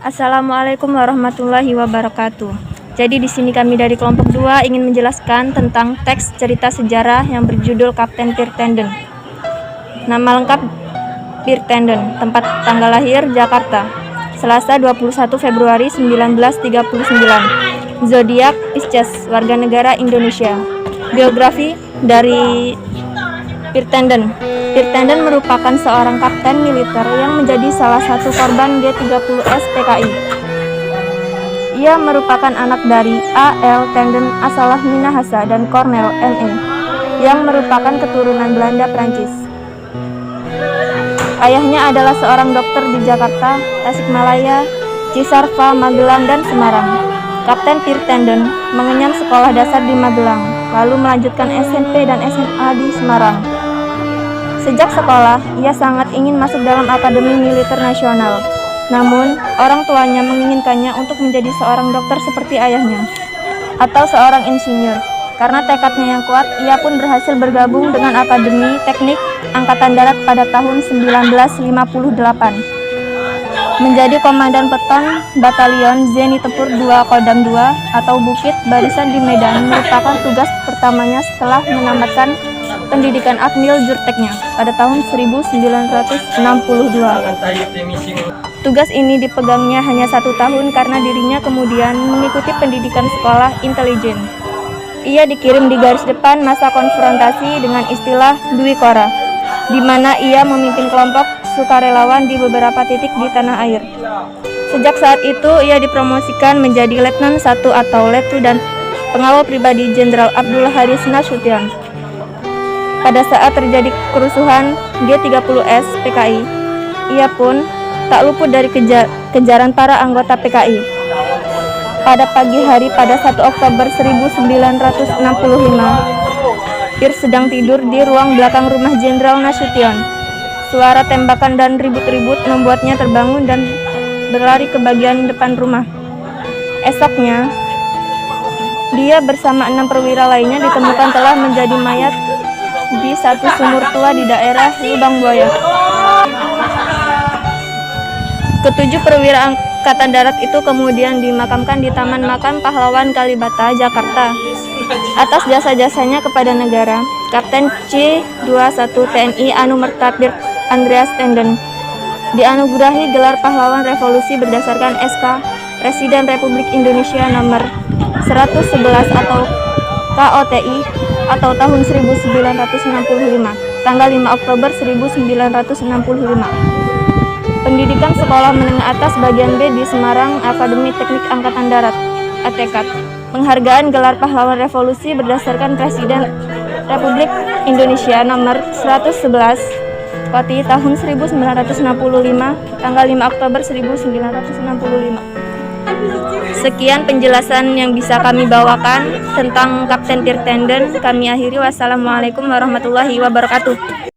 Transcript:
Assalamualaikum warahmatullahi wabarakatuh. Jadi di sini kami dari kelompok 2 ingin menjelaskan tentang teks cerita sejarah yang berjudul Kapten Pirtenden. Nama lengkap Pirtenden, tempat tanggal lahir Jakarta, Selasa 21 Februari 1939. Zodiak Pisces, warga negara Indonesia. Biografi dari Pirtenden. Pirtenden merupakan seorang kapten militer yang menjadi salah satu korban G30S PKI. Ia merupakan anak dari A.L. Tenden Asalah Minahasa dan Cornel M.E. yang merupakan keturunan Belanda Prancis. Ayahnya adalah seorang dokter di Jakarta, Tasikmalaya, Cisarua, Magelang, dan Semarang. Kapten Pirtenden mengenyam sekolah dasar di Magelang, lalu melanjutkan SMP dan SMA di Semarang. Sejak sekolah, ia sangat ingin masuk dalam Akademi Militer Nasional. Namun, orang tuanya menginginkannya untuk menjadi seorang dokter seperti ayahnya, atau seorang insinyur. Karena tekadnya yang kuat, ia pun berhasil bergabung dengan Akademi Teknik Angkatan Darat pada tahun 1958. Menjadi Komandan Peton Batalion Zeni Tempur 2 Kodam 2 atau Bukit Barisan di Medan merupakan tugas pertamanya setelah menamatkan pendidikan Akmil Jurteknya pada tahun 1962. Tugas ini dipegangnya hanya 1 tahun karena dirinya kemudian mengikuti pendidikan sekolah intelijen. Ia dikirim di garis depan masa konfrontasi dengan istilah Dwi Kora, di mana ia memimpin kelompok sukarelawan di beberapa titik di tanah air. Sejak saat itu ia dipromosikan menjadi Letnan 1 atau Letu dan pengawal pribadi Jenderal Abdul Haris Nasution. Pada saat terjadi kerusuhan G30S PKI, ia pun tak luput dari kejaran para anggota PKI. Pada pagi hari pada 1 Oktober 1965, Pir sedang tidur di ruang belakang rumah Jenderal Nasution. Suara tembakan dan ribut-ribut membuatnya terbangun dan berlari ke bagian depan rumah. Esoknya, dia bersama 6 perwira lainnya ditemukan telah menjadi mayat di satu sumur tua di daerah Lubang Buaya. Ketujuh perwira Angkatan Darat itu kemudian dimakamkan di Taman Makam Pahlawan Kalibata, Jakarta. Atas jasa-jasanya kepada negara, Kapten C21 TNI Anumerta Pirt Andreas Tenden dianugerahi gelar Pahlawan Revolusi berdasarkan SK Presiden Republik Indonesia nomor 111 atau KOTI atau tahun 1965, tanggal 5 Oktober 1965. Pendidikan sekolah menengah atas bagian B di Semarang, Akademi Teknik Angkatan Darat, ATK. Penghargaan gelar Pahlawan Revolusi berdasarkan Presiden Republik Indonesia nomor 111 KOTI tahun 1965, tanggal 5 Oktober 1965. Sekian penjelasan yang bisa kami bawakan tentang Kapten Pirtenden. Kami akhiri. Wassalamualaikum warahmatullahi wabarakatuh.